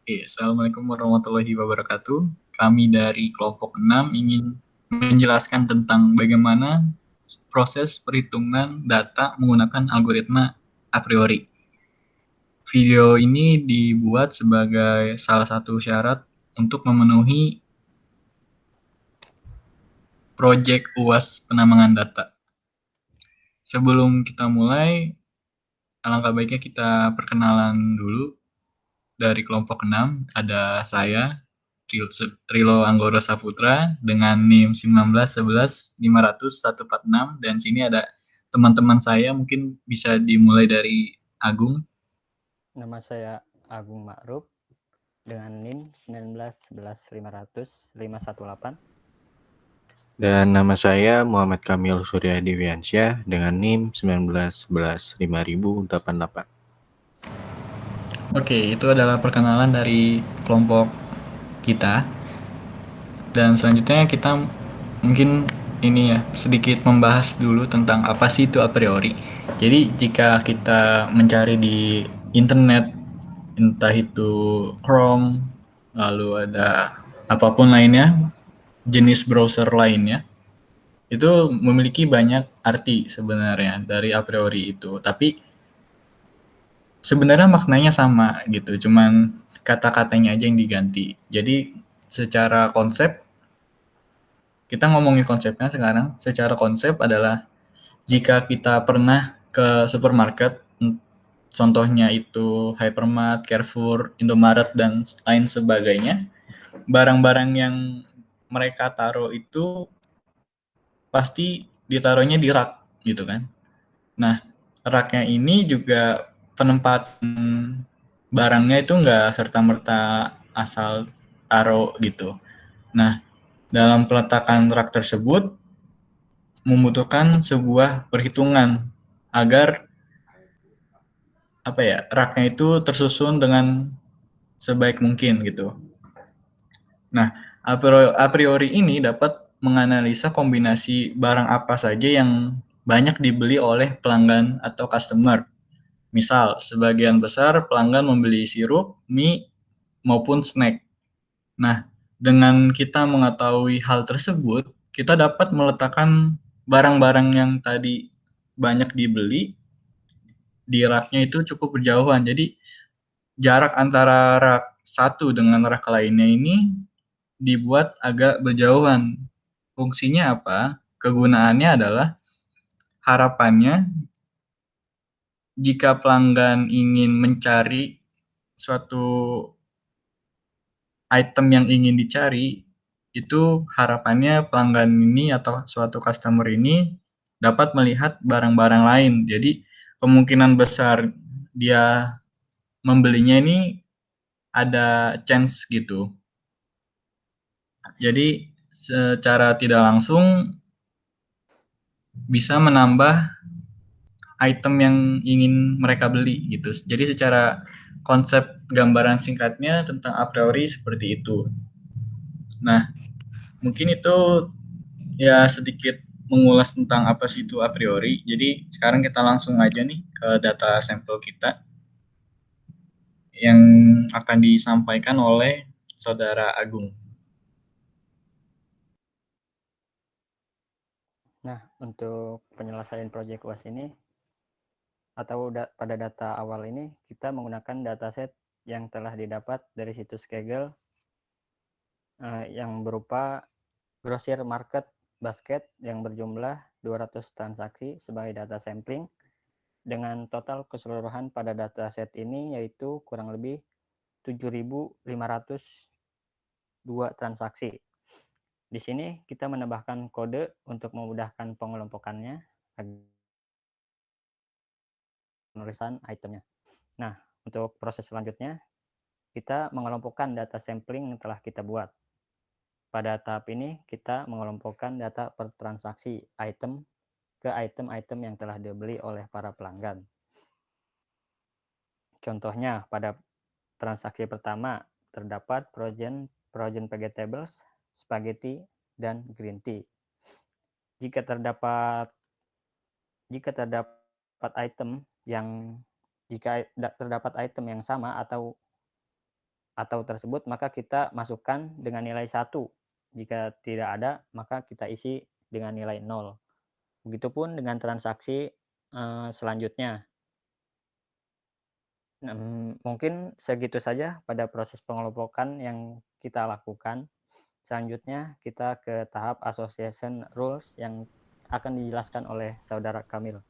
Oke, Assalamualaikum warahmatullahi wabarakatuh. Kami dari kelompok 6 ingin menjelaskan tentang bagaimana proses perhitungan data menggunakan algoritma a priori. Video ini dibuat sebagai salah satu syarat untuk memenuhi proyek UAS penambangan data. Sebelum kita mulai, alangkah baiknya kita perkenalan dulu. Dari kelompok 6 ada saya, Rilo Anggoro Saputra dengan NIM 1911 500 146, dan sini ada teman-teman saya, mungkin bisa dimulai dari Agung. Nama saya Agung Ma'ruf dengan NIM 1911 500 518. Dan nama saya Muhammad Kamil Surya Dewiansyah dengan NIM 1911 5088. Oke, itu adalah perkenalan dari kelompok kita. Dan selanjutnya kita mungkin ini ya, sedikit membahas dulu tentang apa sih itu a priori. Jadi jika kita mencari di internet, entah itu Chrome, lalu ada apapun lainnya, jenis browser lainnya, itu memiliki banyak arti sebenarnya dari a priori itu. Tapi sebenarnya maknanya sama gitu, cuman kata-katanya aja yang diganti. Jadi secara konsep, kita ngomongin konsepnya sekarang. Secara konsep adalah jika kita pernah ke supermarket, contohnya itu Hypermart, Carrefour, Indomaret, dan lain sebagainya, barang-barang yang mereka taruh itu pasti ditaruhnya di rak gitu kan. Nah, raknya ini juga penempatan barangnya itu nggak serta-merta asal taruh gitu. Nah, dalam peletakan rak tersebut membutuhkan sebuah perhitungan agar raknya itu tersusun dengan sebaik mungkin gitu. Nah, a priori ini dapat menganalisa kombinasi barang apa saja yang banyak dibeli oleh pelanggan atau customer. Misal, sebagian besar pelanggan membeli sirup, mie, maupun snack. Nah, dengan kita mengetahui hal tersebut, kita dapat meletakkan barang-barang yang tadi banyak dibeli di raknya itu cukup berjauhan. Jadi jarak antara rak satu dengan rak lainnya ini dibuat agak berjauhan. Fungsinya apa? Kegunaannya adalah harapannya jika pelanggan ingin mencari suatu item yang ingin dicari, itu harapannya pelanggan ini atau suatu customer ini dapat melihat barang-barang lain. Jadi kemungkinan besar dia membelinya ini ada chance gitu. Jadi secara tidak langsung bisa menambah item yang ingin mereka beli gitu. Jadi secara konsep gambaran singkatnya tentang a priori seperti itu. Nah, mungkin itu ya sedikit mengulas tentang apa sih itu a priori. Jadi sekarang kita langsung aja nih ke data sampel kita yang akan disampaikan oleh Saudara Agung. Nah, untuk penyelesaian proyek UAS ini atau pada data awal ini kita menggunakan dataset yang telah didapat dari situs Kaggle yang berupa grosir market basket yang berjumlah 200 transaksi sebagai data sampling dengan total keseluruhan pada dataset ini yaitu kurang lebih 7.502 transaksi. Di sini kita menambahkan kode untuk memudahkan pengelompokannya penulisan itemnya. Nah, untuk proses selanjutnya kita mengelompokkan data sampling yang telah kita buat. Pada tahap ini kita mengelompokkan data per transaksi item ke item-item yang telah dibeli oleh para pelanggan. Contohnya pada transaksi pertama terdapat frozen vegetables, spaghetti, dan green tea. Jika terdapat item yang sama atau atau tersebut, maka kita masukkan dengan nilai 1. Jika tidak ada, maka kita isi dengan nilai 0. Begitupun dengan transaksi selanjutnya. Mungkin segitu saja pada proses pengelompokan yang kita lakukan. Selanjutnya kita ke tahap association rules yang akan dijelaskan oleh saudara Kamil.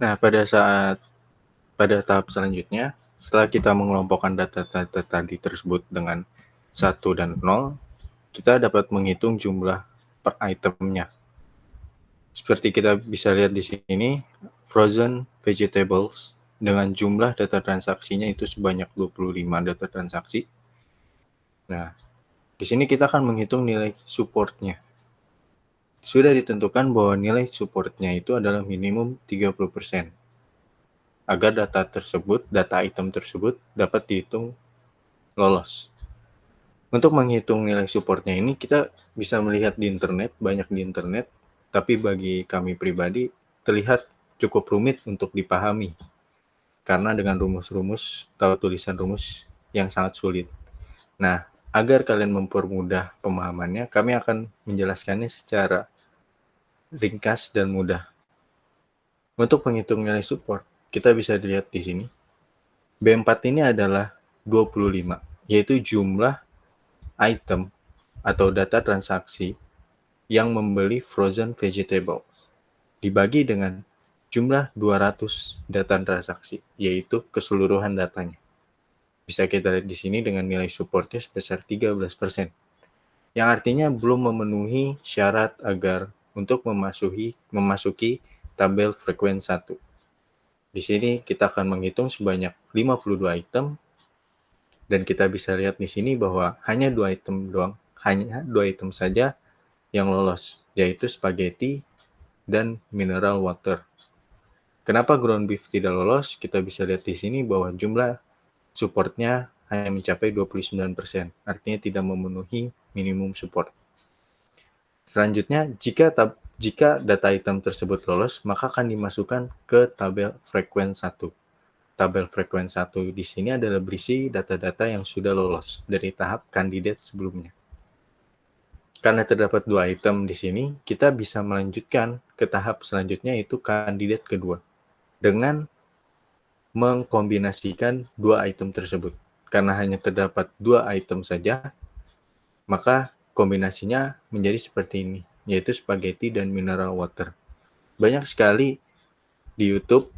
Nah, pada tahap selanjutnya, setelah kita mengelompokkan data-data tadi tersebut dengan 1 dan 0, kita dapat menghitung jumlah per itemnya. Seperti kita bisa lihat di sini, frozen vegetables dengan jumlah data transaksinya itu sebanyak 25 data transaksi. Nah, di sini kita akan menghitung nilai supportnya. Sudah ditentukan bahwa nilai supportnya itu adalah minimum 30%. Agar data item tersebut dapat dihitung lolos. Untuk menghitung nilai supportnya ini, kita bisa melihat di internet, banyak di internet, tapi bagi kami pribadi terlihat cukup rumit untuk dipahami. Karena dengan rumus-rumus atau tulisan rumus yang sangat sulit. Nah, agar kalian mempermudah pemahamannya, kami akan menjelaskannya secara ringkas dan mudah. Untuk menghitung nilai support, kita bisa dilihat di sini. B4 ini adalah 25, yaitu jumlah item atau data transaksi yang membeli frozen vegetables dibagi dengan jumlah 200 data transaksi, yaitu keseluruhan datanya. Bisa kita lihat di sini dengan nilai supportnya sebesar 13%, yang artinya belum memenuhi syarat agar untuk memasuki tabel frekuensi 1. Di sini kita akan menghitung sebanyak 52 item, dan kita bisa lihat di sini bahwa hanya 2 item saja yang lolos, yaitu spaghetti dan mineral water. Kenapa ground beef tidak lolos? Kita bisa lihat di sini bahwa jumlah supportnya hanya mencapai 29%, artinya tidak memenuhi minimum support. Selanjutnya, jika data item tersebut lolos, maka akan dimasukkan ke tabel frekuensi 1. Tabel frekuensi 1 di sini adalah berisi data-data yang sudah lolos dari tahap kandidat sebelumnya. Karena terdapat 2 item di sini, kita bisa melanjutkan ke tahap selanjutnya, yaitu kandidat kedua, dengan mengkombinasikan 2 item tersebut. Karena hanya terdapat 2 item saja, maka kombinasinya menjadi seperti ini, yaitu spaghetti dan mineral water. Banyak sekali di YouTube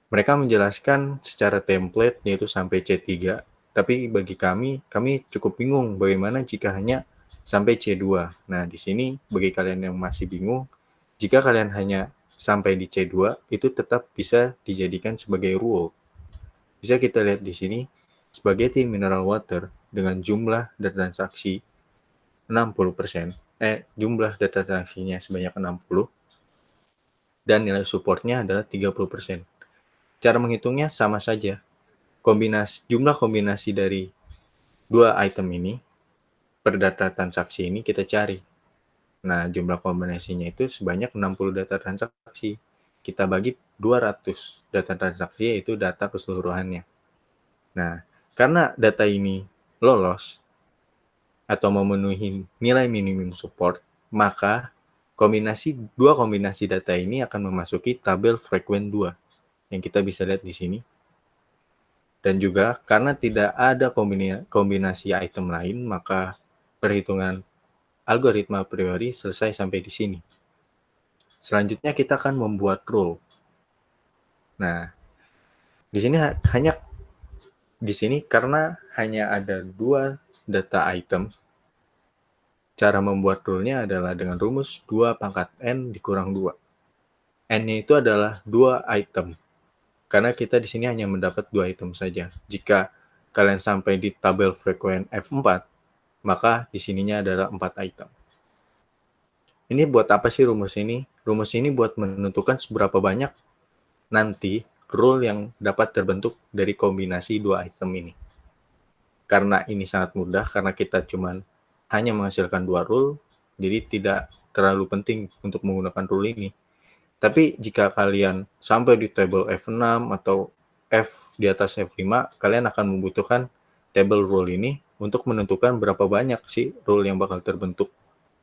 mereka menjelaskan secara template, yaitu sampai C3, tapi bagi kami cukup bingung bagaimana jika hanya sampai C2. Nah, di sini bagi kalian yang masih bingung, jika kalian hanya sampai di C2, itu tetap bisa dijadikan sebagai rule. Bisa kita lihat di sini, spaghetti mineral water dengan jumlah data transaksi 60%, jumlah data transaksinya sebanyak 60, dan nilai supportnya adalah 30%. Cara menghitungnya sama saja. Jumlah kombinasi dari 2 item ini per data transaksi ini kita cari. Nah, jumlah kombinasinya itu sebanyak 60 data transaksi. Kita bagi 200 data transaksi, yaitu data keseluruhannya. Nah, karena data ini lolos atau memenuhi nilai minimum support, maka dua kombinasi data ini akan memasuki tabel frekuensi 2 yang kita bisa lihat di sini. Dan juga karena tidak ada kombinasi item lain, maka perhitungan algoritma a priori selesai sampai di sini. Selanjutnya kita akan membuat rule. Nah, di sini karena hanya ada 2 data item, cara membuat rule-nya adalah dengan rumus 2 pangkat N dikurang 2. N-nya itu adalah 2 item. Karena kita di sini hanya mendapat 2 item saja. Jika kalian sampai di tabel frekuensi F4, maka di sininya adalah 4 item. Ini buat apa sih rumus ini? Rumus ini buat menentukan seberapa banyak nanti rule yang dapat terbentuk dari kombinasi 2 item ini. Karena ini sangat mudah, karena kita cuma hanya menghasilkan 2 rule, jadi tidak terlalu penting untuk menggunakan rule ini. Tapi jika kalian sampai di table F6 atau F di atas F5, kalian akan membutuhkan table rule ini untuk menentukan berapa banyak sih rule yang bakal terbentuk,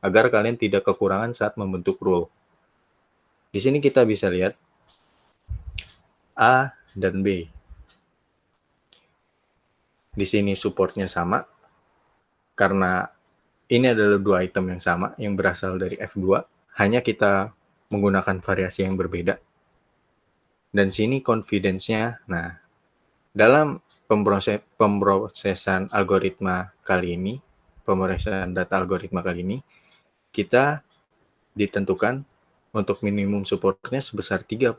agar kalian tidak kekurangan saat membentuk rule. Di sini kita bisa lihat A dan B. Di sini supportnya sama, karena ini adalah dua item yang sama, yang berasal dari F2, hanya kita menggunakan variasi yang berbeda. Dan sini confidence-nya, nah, dalam pemrosesan algoritma kali ini, pemrosesan data algoritma kali ini, kita ditentukan untuk minimum supportnya sebesar 30%,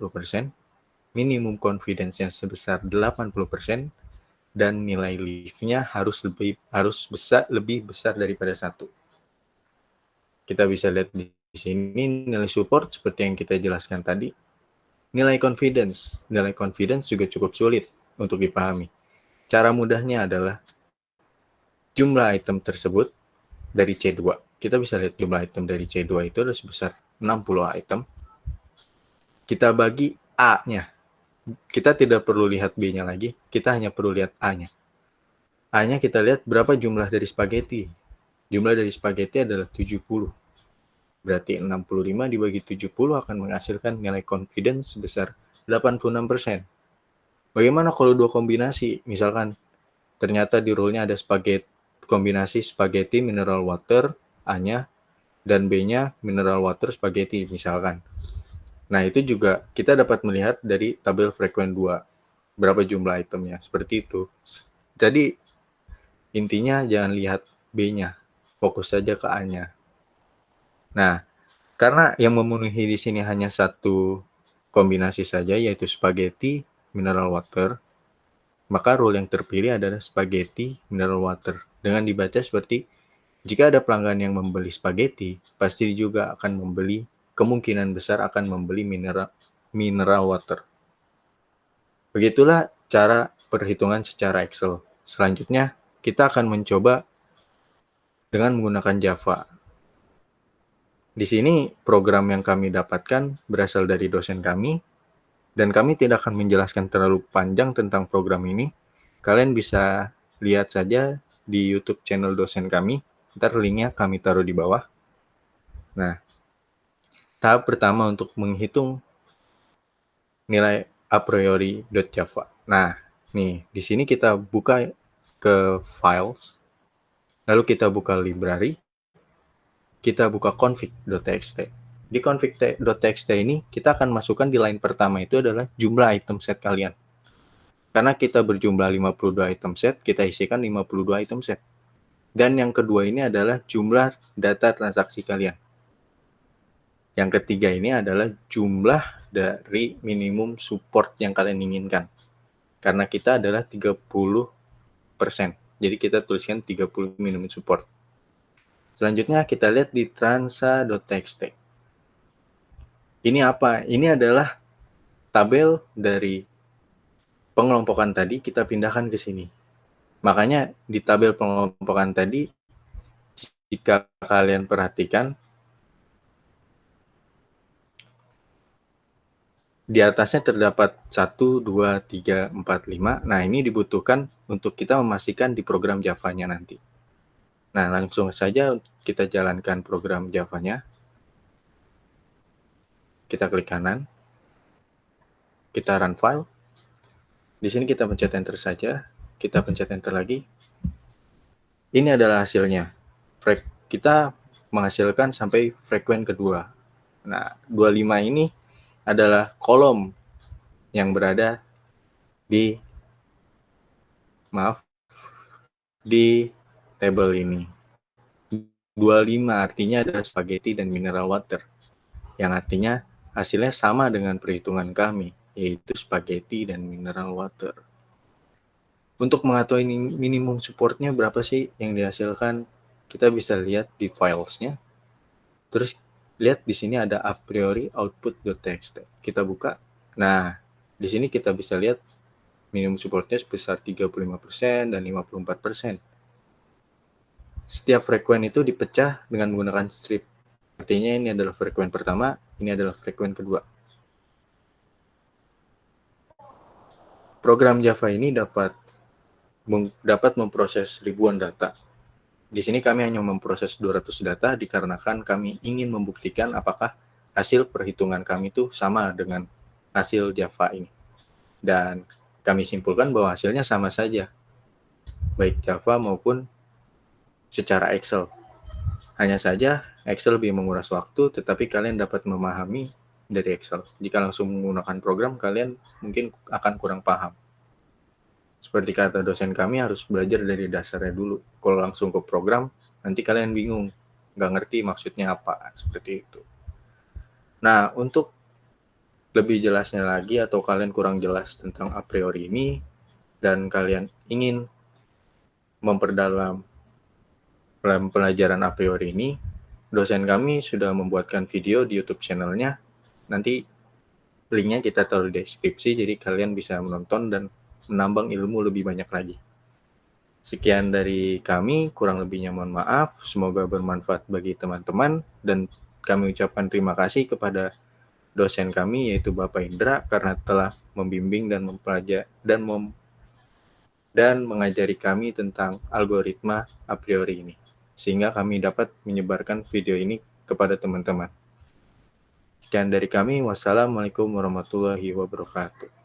minimum confidence-nya sebesar 80%, dan nilai leaf-nya harus lebih besar daripada 1. Kita bisa lihat di sini nilai support seperti yang kita jelaskan tadi. Nilai confidence juga cukup sulit untuk dipahami. Cara mudahnya adalah jumlah item tersebut dari C2. Kita bisa lihat jumlah item dari C2 itu adalah sebesar 60 item. Kita bagi A-nya. Kita tidak perlu lihat B-nya lagi, kita hanya perlu lihat A-nya. A-nya kita lihat berapa jumlah dari spaghetti. Jumlah dari spaghetti adalah 70. Berarti 65 dibagi 70 akan menghasilkan nilai confidence sebesar 86%. Bagaimana kalau dua kombinasi? Misalkan ternyata di rule-nya ada kombinasi spaghetti mineral water A-nya dan B-nya mineral water spaghetti misalkan. Nah, itu juga kita dapat melihat dari tabel frekuen 2 berapa jumlah itemnya, seperti itu. Jadi intinya jangan lihat B-nya, fokus saja ke A-nya. Nah, karena yang memenuhi di sini hanya satu kombinasi saja, yaitu spaghetti mineral water, maka rule yang terpilih adalah spaghetti mineral water. Dengan dibaca seperti, jika ada pelanggan yang membeli spaghetti, pasti juga akan kemungkinan besar akan membeli mineral water. Begitulah cara perhitungan secara Excel. Selanjutnya, kita akan mencoba dengan menggunakan Java. Di sini program yang kami dapatkan berasal dari dosen kami, dan kami tidak akan menjelaskan terlalu panjang tentang program ini. Kalian bisa lihat saja di YouTube channel dosen kami, ntar linknya kami taruh di bawah. Nah, tahap pertama untuk menghitung nilai a priori.java. Nah, nih, di sini kita buka ke files, lalu kita buka library, kita buka config.txt. Di config.txt ini, kita akan masukkan di line pertama itu adalah jumlah item set kalian. Karena kita berjumlah 52 item set, kita isikan 52 item set. Dan yang kedua ini adalah jumlah data transaksi kalian. Yang ketiga ini adalah jumlah dari minimum support yang kalian inginkan. Karena kita adalah 30%. Jadi kita tuliskan 30 minimum support. Selanjutnya kita lihat di transa.txt. Ini apa? Ini adalah tabel dari pengelompokan tadi kita pindahkan ke sini. Makanya di tabel pengelompokan tadi, jika kalian perhatikan, di atasnya terdapat 1, 2, 3, 4, 5. Nah, ini dibutuhkan untuk kita memastikan di program Java-nya nanti. Nah, langsung saja kita jalankan program Java-nya. Kita klik kanan. Kita run file. Di sini kita pencet enter saja. Kita pencet enter lagi. Ini adalah hasilnya. Kita menghasilkan sampai frekuen kedua. Nah, 25 ini adalah kolom yang berada di table ini. 25 artinya adalah spaghetti dan mineral water, yang artinya hasilnya sama dengan perhitungan kami, yaitu spaghetti dan mineral water. Untuk mengetahui minimum supportnya berapa sih yang dihasilkan, kita bisa lihat di filesnya. Terus lihat di sini ada a priori output.txt. Kita buka. Nah, di sini kita bisa lihat minimum supportnya sebesar 35% dan 54%. Setiap frekuen itu dipecah dengan menggunakan strip. Artinya ini adalah frekuen pertama, ini adalah frekuen kedua. program Java ini dapat memproses ribuan data. Di sini kami hanya memproses 200 data dikarenakan kami ingin membuktikan apakah hasil perhitungan kami itu sama dengan hasil Java ini. Dan kami simpulkan bahwa hasilnya sama saja, baik Java maupun secara Excel. Hanya saja Excel lebih menguras waktu, tetapi kalian dapat memahami dari Excel. Jika langsung menggunakan program, kalian mungkin akan kurang paham. Seperti kata dosen kami, harus belajar dari dasarnya dulu. Kalau langsung ke program, nanti kalian bingung, nggak ngerti maksudnya apa, seperti itu. Nah, untuk lebih jelasnya lagi atau kalian kurang jelas tentang a priori ini, dan kalian ingin memperdalam pelajaran a priori ini, dosen kami sudah membuatkan video di YouTube channelnya. Nanti linknya kita taruh di deskripsi, jadi kalian bisa menonton dan menambang ilmu lebih banyak lagi. Sekian dari kami, kurang lebihnya mohon maaf. Semoga bermanfaat bagi teman-teman, dan kami ucapkan terima kasih kepada dosen kami yaitu Bapak Indra karena telah membimbing dan mempelajari dan mengajari kami tentang algoritma a priori ini, sehingga kami dapat menyebarkan video ini kepada teman-teman. Sekian dari kami, wassalamualaikum warahmatullahi wabarakatuh.